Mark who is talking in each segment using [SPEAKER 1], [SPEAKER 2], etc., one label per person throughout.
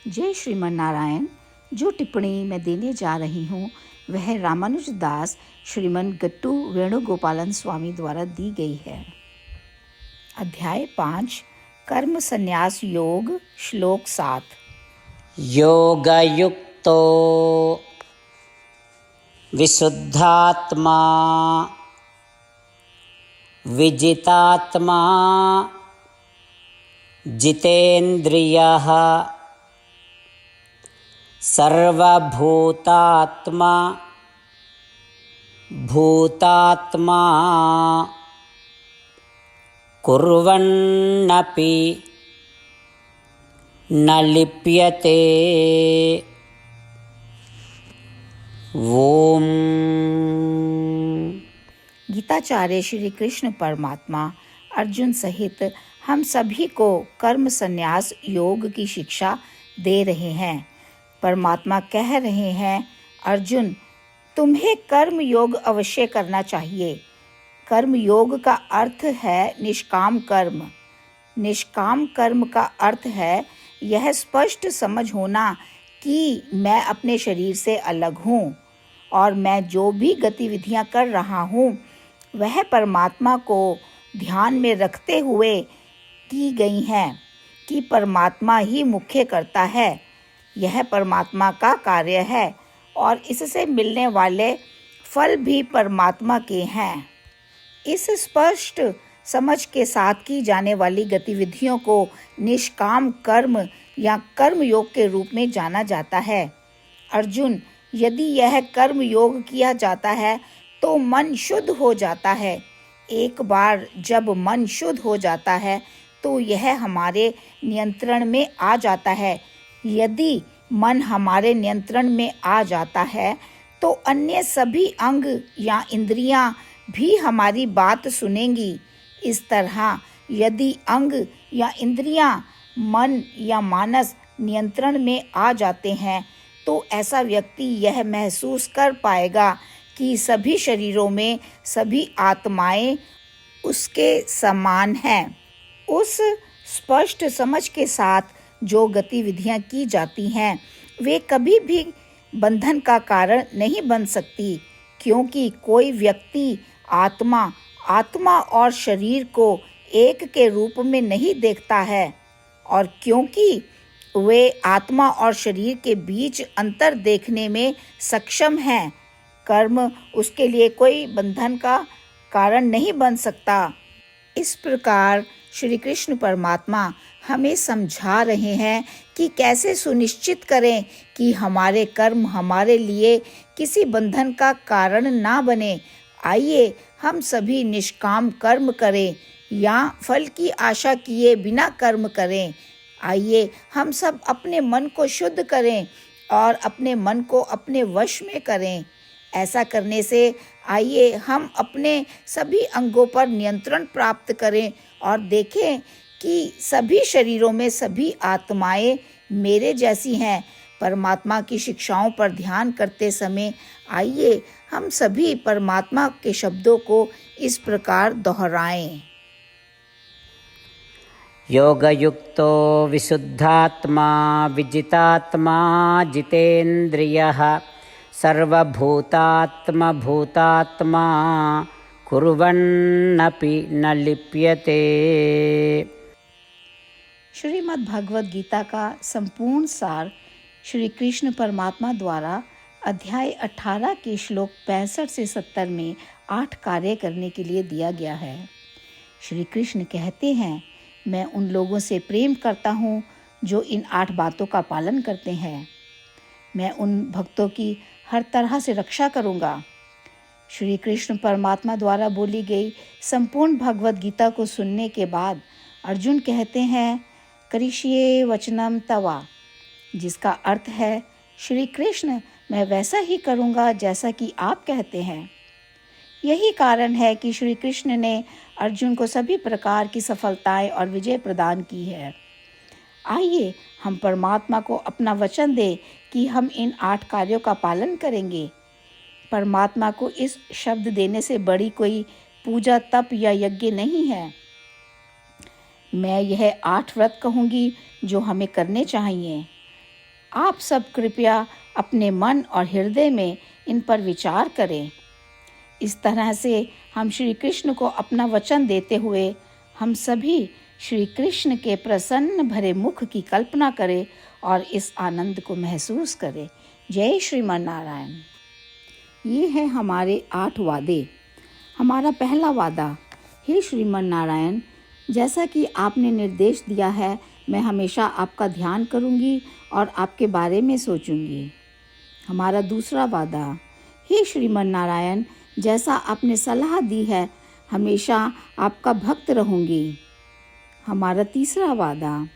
[SPEAKER 1] जय श्रीमन नारायण। जो टिप्पणी मैं देने जा रही हूँ वह रामानुज दास श्रीमन गट्टू वेणुगोपालन स्वामी द्वारा दी गई है। अध्याय 5 कर्म संन्यास योग, श्लोक 7।
[SPEAKER 2] योगयुक्तो विशुद्धात्मा विजितात्मा जितेन्द्रियः सर्वभूतात्मा भूतात्मा कुर्वन्नपि न लिप्यते। ओम।
[SPEAKER 1] गीताचार्य श्री कृष्ण परमात्मा अर्जुन सहित हम सभी को कर्म संन्यास योग की शिक्षा दे रहे हैं। परमात्मा कह रहे हैं, अर्जुन, तुम्हें कर्म अवश्य करना चाहिए। कर्म योग का अर्थ है निष्काम कर्म। निष्काम कर्म का अर्थ है यह स्पष्ट समझ होना कि मैं अपने शरीर से अलग हूँ और मैं जो भी गतिविधियाँ कर रहा हूँ वह परमात्मा को ध्यान में रखते हुए की गई हैं कि परमात्मा ही मुख्य करता है। यह परमात्मा का कार्य है और इससे मिलने वाले फल भी परमात्मा के हैं। इस स्पष्ट समझ के साथ की जाने वाली गतिविधियों को निष्काम कर्म या कर्म योग के रूप में जाना जाता है। अर्जुन, यदि यह कर्म योग किया जाता है तो मन शुद्ध हो जाता है। एक बार जब मन शुद्ध हो जाता है तो यह हमारे नियंत्रण में आ जाता है। यदि मन हमारे नियंत्रण में आ जाता है तो अन्य सभी अंग या इंद्रियां भी हमारी बात सुनेंगी। इस तरह यदि अंग या इंद्रियां, मन या मानस नियंत्रण में आ जाते हैं तो ऐसा व्यक्ति यह महसूस कर पाएगा कि सभी शरीरों में सभी आत्माएं उसके समान हैं। उस स्पष्ट समझ के साथ जो गतिविधियां की जाती हैं वे कभी भी बंधन का कारण नहीं बन सकती, क्योंकि कोई व्यक्ति आत्मा और शरीर को एक के रूप में नहीं देखता है, और क्योंकि वे आत्मा और शरीर के बीच अंतर देखने में सक्षम हैं, कर्म उसके लिए कोई बंधन का कारण नहीं बन सकता। इस प्रकार श्री कृष्ण परमात्मा हमें समझा रहे हैं कि कैसे सुनिश्चित करें कि हमारे कर्म हमारे लिए किसी बंधन का कारण ना बने। आइए हम सभी निष्काम कर्म करें या फल की आशा किए बिना कर्म करें। आइए हम सब अपने मन को शुद्ध करें और अपने मन को अपने वश में करें। ऐसा करने से आइए हम अपने सभी अंगों पर नियंत्रण प्राप्त करें और देखें कि सभी शरीरों में सभी आत्माएं मेरे जैसी हैं। परमात्मा की शिक्षाओं पर ध्यान करते समय आइए हम सभी परमात्मा के शब्दों को इस प्रकार दोहराएं।
[SPEAKER 2] योगयुक्तो विशुद्धात्मा विजितात्मा जितेन्द्रियः सर्वभूतात्मा भूतात्मा कुर्वन्नपि न लिप्यते।
[SPEAKER 1] श्रीमद् भगवद गीता का संपूर्ण सार श्री कृष्ण परमात्मा द्वारा अध्याय 18 के श्लोक 65 से 70 में 8 कार्य करने के लिए दिया गया है। श्री कृष्ण कहते हैं, मैं उन लोगों से प्रेम करता हूँ जो इन 8 बातों का पालन करते हैं। मैं उन भक्तों की हर तरह से रक्षा करूँगा। श्री कृष्ण परमात्मा द्वारा बोली गई संपूर्ण भगवद गीता को सुनने के बाद अर्जुन कहते हैं, करिष्ये वचनम तवा, जिसका अर्थ है, श्री कृष्ण, मैं वैसा ही करूँगा जैसा कि आप कहते हैं। यही कारण है कि श्री कृष्ण ने अर्जुन को सभी प्रकार की सफलताएं और विजय प्रदान की है। आइए हम परमात्मा को अपना वचन दें कि हम इन 8 कार्यों का पालन करेंगे। परमात्मा को इस शब्द देने से बड़ी कोई पूजा, तप या यज्ञ नहीं है। मैं यह 8 व्रत कहूँगी जो हमें करने चाहिए। आप सब कृपया अपने मन और हृदय में इन पर विचार करें। इस तरह से हम श्री कृष्ण को अपना वचन देते हुए हम सभी श्री कृष्ण के प्रसन्न भरे मुख की कल्पना करें और इस आनंद को महसूस करें। जय श्रीमन नारायण। ये है हमारे 8 वादे। हमारा पहला वादा, हे श्रीमन नारायण, जैसा कि आपने निर्देश दिया है, मैं हमेशा आपका ध्यान करूंगी और आपके बारे में सोचूंगी। हमारा दूसरा वादा, हे श्रीमन नारायण, जैसा आपने सलाह दी है, हमेशा आपका भक्त रहूंगी। हमारा तीसरा वादा,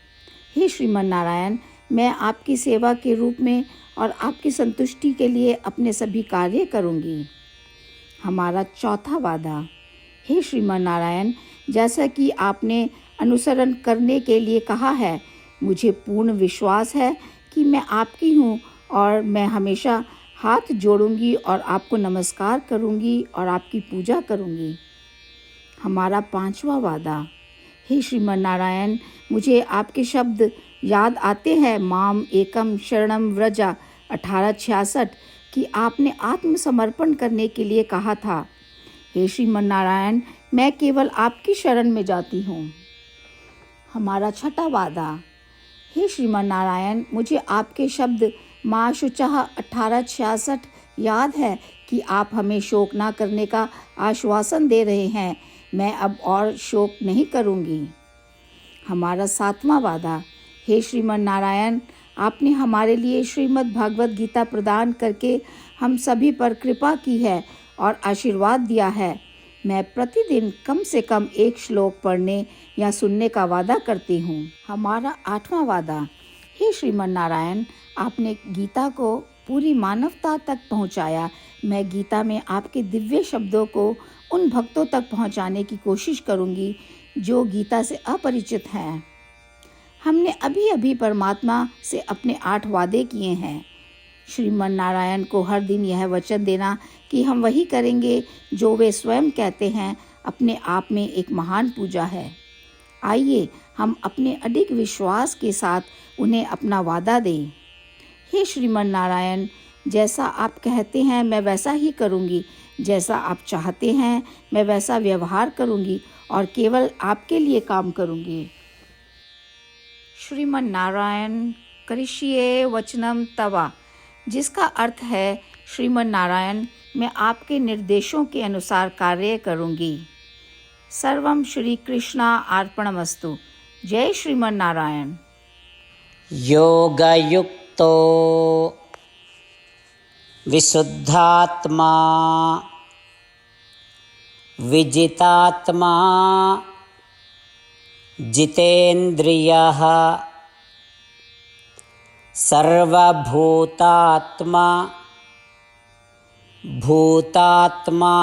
[SPEAKER 1] हे श्रीमन नारायण, मैं आपकी सेवा के रूप में और आपकी संतुष्टि के लिए अपने सभी कार्य करूंगी। हमारा चौथा वादा, हे श्रीमन नारायण, जैसा कि आपने अनुसरण करने के लिए कहा है, मुझे पूर्ण विश्वास है कि मैं आपकी हूँ और मैं हमेशा हाथ जोड़ूंगी और आपको नमस्कार करूंगी और आपकी पूजा करूंगी। हमारा पांचवा वादा, हे श्रीमन नारायण, मुझे आपके शब्द याद आते हैं, माम एकम शरणम व्रजा 1866, कि आपने आत्मसमर्पण करने के लिए कहा था। हे श्रीमन नारायण, मैं केवल आपकी शरण में जाती हूँ। हमारा छठा वादा, हे श्रीमन नारायण, मुझे आपके शब्द माँ शुचः 1866 याद है कि आप हमें शोक ना करने का आश्वासन दे रहे हैं। मैं अब और शोक नहीं करूँगी। हमारा सातवां वादा, हे श्रीमन नारायण, आपने हमारे लिए श्रीमद् भागवत गीता प्रदान करके हम सभी पर कृपा की है और आशीर्वाद दिया है। मैं प्रतिदिन कम से कम 1 श्लोक पढ़ने या सुनने का वादा करती हूँ। हमारा 8वां वादा, हे श्रीमन नारायण, आपने गीता को पूरी मानवता तक पहुँचाया। मैं गीता में आपके दिव्य शब्दों को उन भक्तों तक पहुँचाने की कोशिश करूँगी जो गीता से अपरिचित हैं। हमने अभी अभी परमात्मा से अपने 8 वादे किए हैं। श्रीमन नारायण को हर दिन यह वचन देना कि हम वही करेंगे जो वे स्वयं कहते हैं, अपने आप में एक महान पूजा है। आइए हम अपने अडिग विश्वास के साथ उन्हें अपना वादा दें। हे श्रीमन नारायण, जैसा आप कहते हैं मैं वैसा ही करूँगी, जैसा आप चाहते हैं मैं वैसा व्यवहार करूँगी और केवल आपके लिए काम करूँगी। श्रीमन नारायण करिष्ये वचनम तवा, जिसका अर्थ है, श्रीमन नारायण, मैं आपके निर्देशों के अनुसार कार्य करूँगी। सर्वम श्री कृष्णा अर्पणमस्तु। जय श्रीमन नारायण।
[SPEAKER 2] योगयुक्तो विशुद्धात्मा विजितात्मा जितेन्द्रियः सर्वभूतात्मा भूतात्मा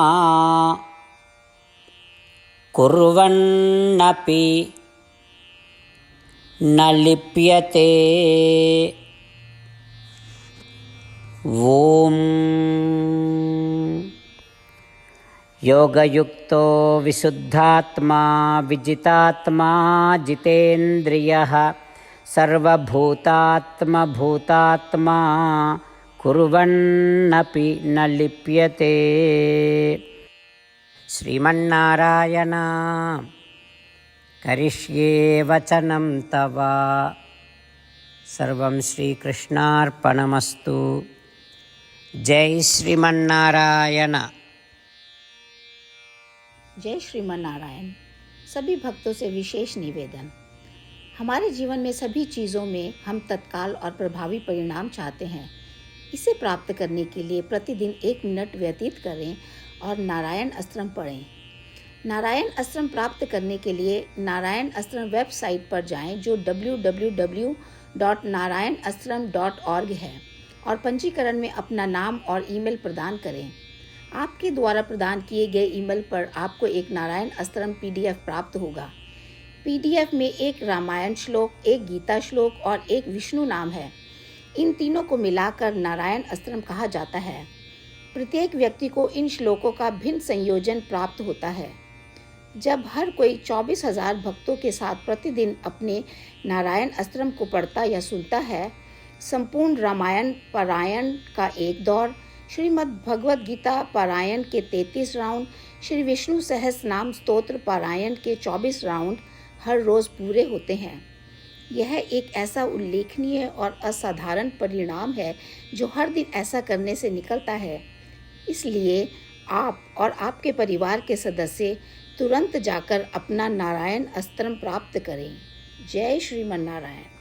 [SPEAKER 2] कुर्वन्नपि न लिप्यते। ओम। योगयुक्तो विशुद्धात्मा विजितात्मा जितेन्द्रियः सर्वभूतात्मा भूतात्मा कुर्वन्नपि न लिप्यते। श्रीमन्नारायण करिष्ये वचनं तव। सर्वं श्रीकृष्णार्पणमस्तु। जय श्रीमन्नारायण।
[SPEAKER 1] जय श्रीमन नारायण। सभी भक्तों से विशेष निवेदन, हमारे जीवन में सभी चीज़ों में हम तत्काल और प्रभावी परिणाम चाहते हैं। इसे प्राप्त करने के लिए प्रतिदिन 1 मिनट व्यतीत करें और नारायण अस्त्रम पढ़ें। नारायण अस्त्रम प्राप्त करने के लिए नारायण अस्त्रम वेबसाइट पर जाएं, जो www.narayanastram.org है, और पंजीकरण में अपना नाम और ईमेल प्रदान करें। आपके द्वारा प्रदान किए गए ईमेल पर आपको एक नारायण अस्त्रम PDF प्राप्त होगा। PDF में 1 रामायण श्लोक, 1 गीता श्लोक और 1 विष्णु नाम है। इन तीनों को मिलाकर नारायण अस्त्रम कहा जाता है। प्रत्येक व्यक्ति को इन श्लोकों का भिन्न संयोजन प्राप्त होता है। जब हर कोई 24,000 भक्तों के साथ प्रतिदिन अपने नारायण अस्त्रम को पढ़ता या सुनता है, संपूर्ण रामायण पारायण का एक दौर, श्रीमद् भगवद गीता पारायण के 33 राउंड, श्री विष्णु सहस्त्र नाम स्तोत्र पारायण के 24 राउंड हर रोज़ पूरे होते हैं। यह एक ऐसा उल्लेखनीय और असाधारण परिणाम है जो हर दिन ऐसा करने से निकलता है। इसलिए आप और आपके परिवार के सदस्य तुरंत जाकर अपना नारायण अस्त्रम प्राप्त करें। जय श्रीमन नारायण।